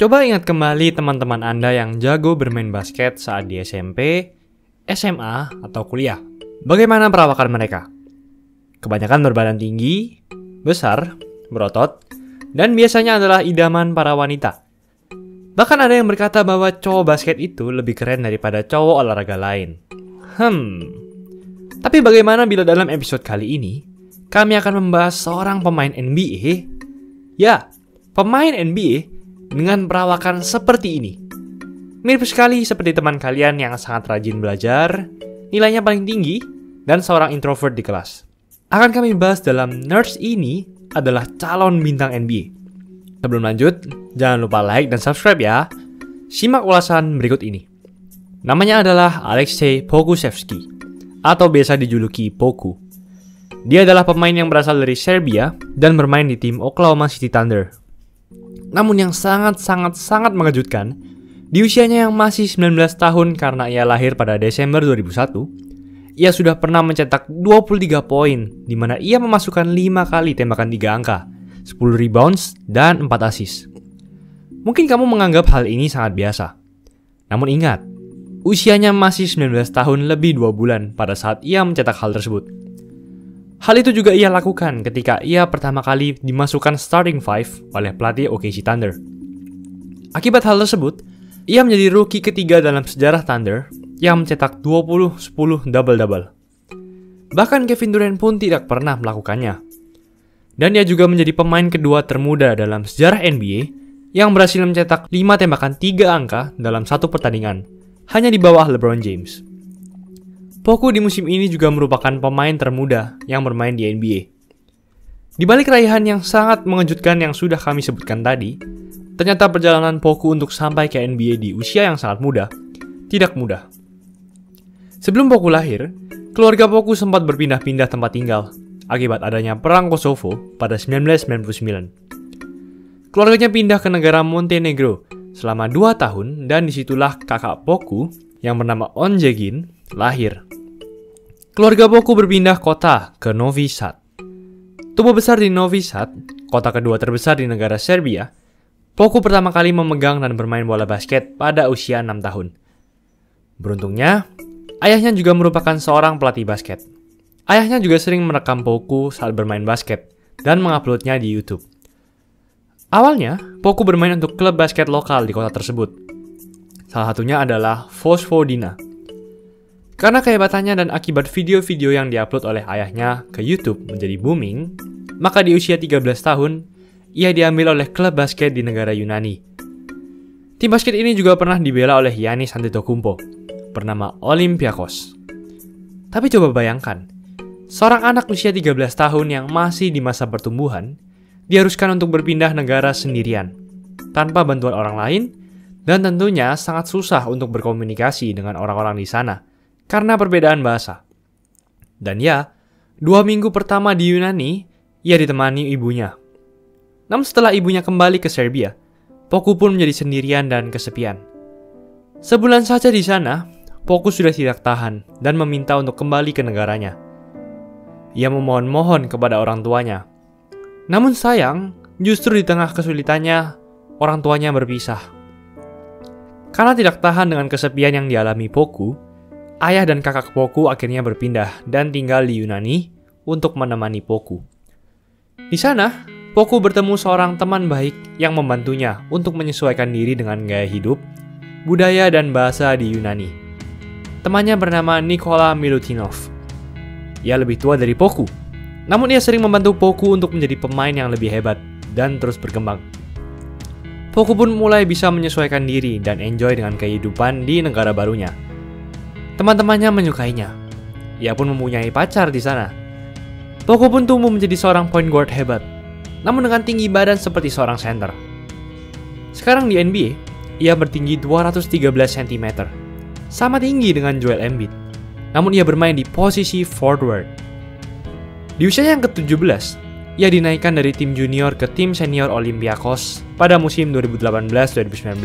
Coba ingat kembali teman-teman Anda yang jago bermain basket saat di SMP, SMA, atau kuliah. Bagaimana perawakan mereka? Kebanyakan berbadan tinggi, besar, berotot, dan biasanya adalah idaman para wanita. Bahkan ada yang berkata bahwa cowok basket itu lebih keren daripada cowok olahraga lain. Tapi bagaimana bila dalam episode kali ini, kami akan membahas seorang pemain NBA? Ya, pemain NBA dengan perawakan seperti ini. Mirip sekali seperti teman kalian yang sangat rajin belajar, nilainya paling tinggi, dan seorang introvert di kelas. Akan kami bahas dalam Nerds ini adalah calon bintang NBA. Sebelum lanjut, jangan lupa like dan subscribe ya. Simak ulasan berikut ini. Namanya adalah Aleksej Pokusevski, atau biasa dijuluki Poku. Dia adalah pemain yang berasal dari Serbia dan bermain di tim Oklahoma City Thunder. Namun yang sangat mengejutkan, di usianya yang masih 19 tahun karena ia lahir pada Desember 2001, ia sudah pernah mencetak 23 poin, di mana ia memasukkan 5 kali tembakan 3 angka, 10 rebounds, dan 4 assist. Mungkin kamu menganggap hal ini sangat biasa. Namun ingat, usianya masih 19 tahun lebih 2 bulan pada saat ia mencetak hal tersebut. Hal itu juga ia lakukan ketika ia pertama kali dimasukkan starting five oleh pelatih OKC Thunder. Akibat hal tersebut, ia menjadi rookie ketiga dalam sejarah Thunder yang mencetak 20-10 double-double. Bahkan Kevin Durant pun tidak pernah melakukannya. Dan ia juga menjadi pemain kedua termuda dalam sejarah NBA yang berhasil mencetak 5 tembakan 3 angka dalam satu pertandingan, hanya di bawah LeBron James. Poku di musim ini juga merupakan pemain termuda yang bermain di NBA. Di balik raihan yang sangat mengejutkan yang sudah kami sebutkan tadi, ternyata perjalanan Poku untuk sampai ke NBA di usia yang sangat muda tidak mudah. Sebelum Poku lahir, keluarga Poku sempat berpindah-pindah tempat tinggal akibat adanya Perang Kosovo pada 1999. Keluarganya pindah ke negara Montenegro selama 2 tahun dan disitulah kakak Poku yang bernama Onjegin lahir. Keluarga Poku berpindah kota ke Novi Sad. Tumbuh besar di Novi Sad, kota kedua terbesar di negara Serbia, Poku pertama kali memegang dan bermain bola basket pada usia 6 tahun. Beruntungnya, ayahnya juga merupakan seorang pelatih basket. Ayahnya juga sering merekam Poku saat bermain basket dan menguploadnya di YouTube. Awalnya, Poku bermain untuk klub basket lokal di kota tersebut. Salah satunya adalah Vojvodina. Karena kehebatannya dan akibat video-video yang diupload oleh ayahnya ke YouTube menjadi booming, maka di usia 13 tahun, ia diambil oleh klub basket di negara Yunani. Tim basket ini juga pernah dibela oleh Giannis Antetokounmpo, bernama Olympiakos. Tapi coba bayangkan, seorang anak usia 13 tahun yang masih di masa pertumbuhan, diharuskan untuk berpindah negara sendirian, tanpa bantuan orang lain, dan tentunya sangat susah untuk berkomunikasi dengan orang-orang di sana, karena perbedaan bahasa. Dan ya, 2 minggu pertama di Yunani, ia ditemani ibunya. Namun setelah ibunya kembali ke Serbia, Poku pun menjadi sendirian dan kesepian. Sebulan saja di sana, Poku sudah tidak tahan dan meminta untuk kembali ke negaranya. Ia memohon-mohon kepada orang tuanya. Namun sayang, justru di tengah kesulitannya, orang tuanya berpisah. Karena tidak tahan dengan kesepian yang dialami Poku, ayah dan kakak Poku akhirnya berpindah dan tinggal di Yunani untuk menemani Poku. Di sana, Poku bertemu seorang teman baik yang membantunya untuk menyesuaikan diri dengan gaya hidup, budaya, dan bahasa di Yunani. Temannya bernama Nikola Milutinov. Ia lebih tua dari Poku, namun ia sering membantu Poku untuk menjadi pemain yang lebih hebat dan terus berkembang. Poku pun mulai bisa menyesuaikan diri dan enjoy dengan kehidupan di negara barunya. Teman-temannya menyukainya. Ia pun mempunyai pacar di sana. Poku pun tumbuh menjadi seorang point guard hebat, namun dengan tinggi badan seperti seorang center. Sekarang di NBA, ia bertinggi 213 cm, sama tinggi dengan Joel Embiid. Namun ia bermain di posisi forward. Di usianya yang ke-17, ia dinaikkan dari tim junior ke tim senior Olympiakos pada musim 2018-2019.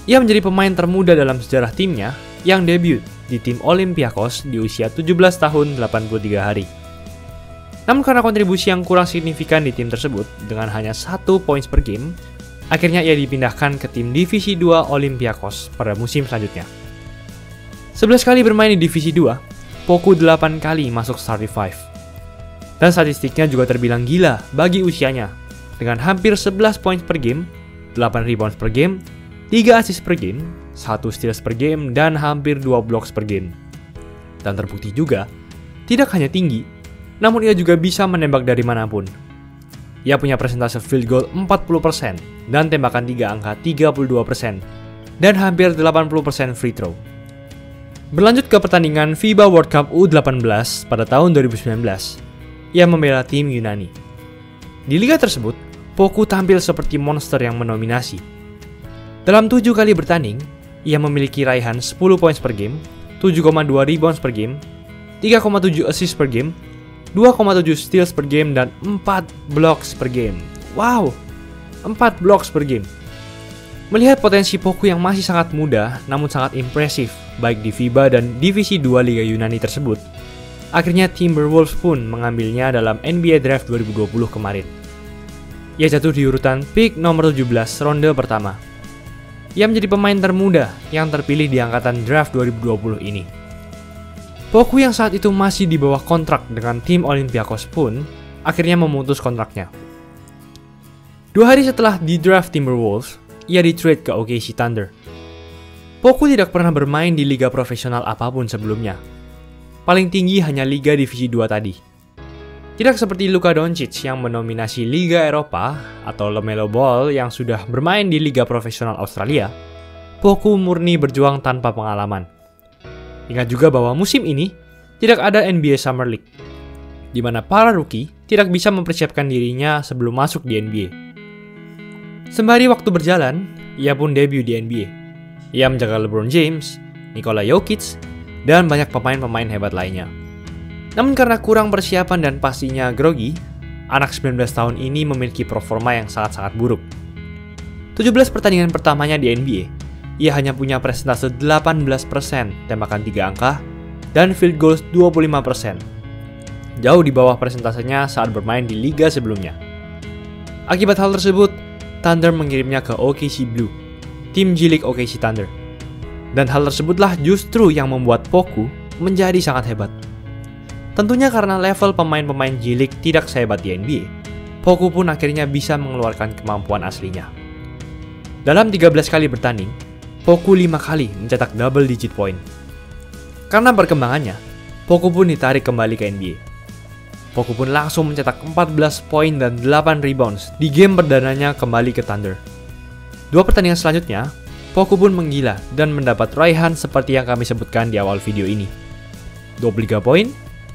Ia menjadi pemain termuda dalam sejarah timnya yang debut di tim Olympiakos di usia 17 tahun 83 hari. Namun karena kontribusi yang kurang signifikan di tim tersebut dengan hanya 1 poin per game, Akhirnya ia dipindahkan ke tim Divisi 2 Olympiakos pada musim selanjutnya. 11 kali bermain di Divisi 2, Poku 8 kali masuk starting five. Dan statistiknya juga terbilang gila bagi usianya, dengan hampir 11 poin per game, 8 rebounds per game, 3 assist per game, 1 steals per game, dan hampir 2 blocks per game. Dan terbukti juga, tidak hanya tinggi, namun ia juga bisa menembak dari manapun. Ia punya persentase field goal 40% dan tembakan 3 angka 32% dan hampir 80% free throw. Berlanjut ke pertandingan FIBA World Cup U18 pada tahun 2019, ia membela tim Yunani. Di liga tersebut, Poku tampil seperti monster yang mendominasi. Dalam 7 kali bertanding, ia memiliki raihan 10 points per game, 7,2 rebounds per game, 3,7 assist per game, 2,7 steals per game, dan 4 blocks per game. Wow, 4 blocks per game. Melihat potensi Poku yang masih sangat muda, namun sangat impresif, baik di FIBA dan Divisi 2 Liga Yunani tersebut, akhirnya Timberwolves pun mengambilnya dalam NBA Draft 2020 kemarin. Ia jatuh di urutan pick nomor 17 ronde pertama. Ia menjadi pemain termuda yang terpilih di angkatan draft 2020 ini. Poku yang saat itu masih di bawah kontrak dengan tim Olympiakos pun akhirnya memutus kontraknya. 2 hari setelah di draft Timberwolves, ia di-trade ke OKC Thunder. Poku tidak pernah bermain di liga profesional apapun sebelumnya. Paling tinggi hanya liga divisi 2 tadi. Tidak seperti Luka Doncic yang mendominasi Liga Eropa atau LaMelo Ball yang sudah bermain di liga profesional Australia, Poku murni berjuang tanpa pengalaman. Ingat juga bahwa musim ini tidak ada NBA Summer League, di mana para rookie tidak bisa mempersiapkan dirinya sebelum masuk di NBA. Sembari waktu berjalan, ia pun debut di NBA. Ia menjaga LeBron James, Nikola Jokic, dan banyak pemain-pemain hebat lainnya. Namun karena kurang persiapan dan pastinya grogi, anak 19 tahun ini memiliki performa yang sangat-sangat buruk. 17 pertandingan pertamanya di NBA, ia hanya punya persentase 18% tembakan 3 angka dan field goals 25%. Jauh di bawah persentasenya saat bermain di liga sebelumnya. Akibat hal tersebut, Thunder mengirimnya ke OKC Blue, tim G League OKC Thunder. Dan hal tersebutlah justru yang membuat Poku menjadi sangat hebat. Tentunya karena level pemain-pemain G League tidak sehebat di NBA, Poku pun akhirnya bisa mengeluarkan kemampuan aslinya. Dalam 13 kali bertanding, Poku 5 kali mencetak double digit point. Karena perkembangannya, Poku pun ditarik kembali ke NBA. Poku pun langsung mencetak 14 poin dan 8 rebounds di game perdananya kembali ke Thunder. 2 pertandingan selanjutnya, Poku pun menggila dan mendapat raihan seperti yang kami sebutkan di awal video ini. 23 poin,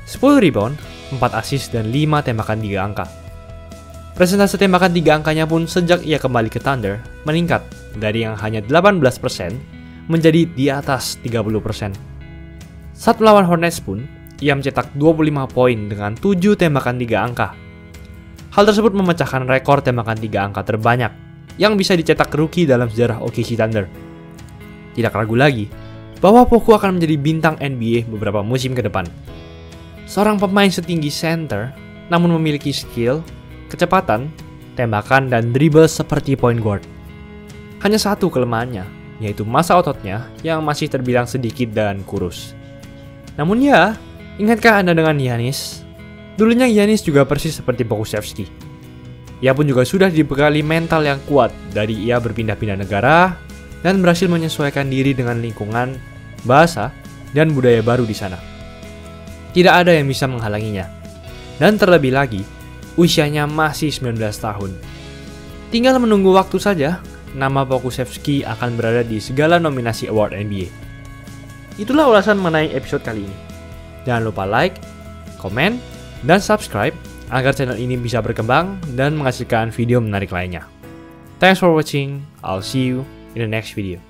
10 rebound, 4 assist, dan 5 tembakan 3 angka. Presentase tembakan 3 angkanya pun sejak ia kembali ke Thunder meningkat dari yang hanya 18% menjadi di atas 30%. Saat melawan Hornets pun, ia mencetak 25 poin dengan 7 tembakan 3 angka. Hal tersebut memecahkan rekor tembakan 3 angka terbanyak yang bisa dicetak rookie dalam sejarah OKC Thunder. Tidak ragu lagi bahwa Poku akan menjadi bintang NBA beberapa musim ke depan. Seorang pemain setinggi center, namun memiliki skill, kecepatan, tembakan, dan dribble seperti point guard. Hanya satu kelemahannya, yaitu massa ototnya yang masih terbilang sedikit dan kurus. Namun ya, ingatkah Anda dengan Giannis? Dulunya Giannis juga persis seperti Pokusevski. Ia pun juga sudah dibekali mental yang kuat dari ia berpindah-pindah negara dan berhasil menyesuaikan diri dengan lingkungan, bahasa, dan budaya baru di sana. Tidak ada yang bisa menghalanginya. Dan terlebih lagi, usianya masih 19 tahun. Tinggal menunggu waktu saja, nama Pokusevski akan berada di segala nominasi award NBA. Itulah ulasan mengenai episode kali ini. Jangan lupa like, komen, dan subscribe agar channel ini bisa berkembang dan menghasilkan video menarik lainnya. Thanks for watching. I'll see you in the next video.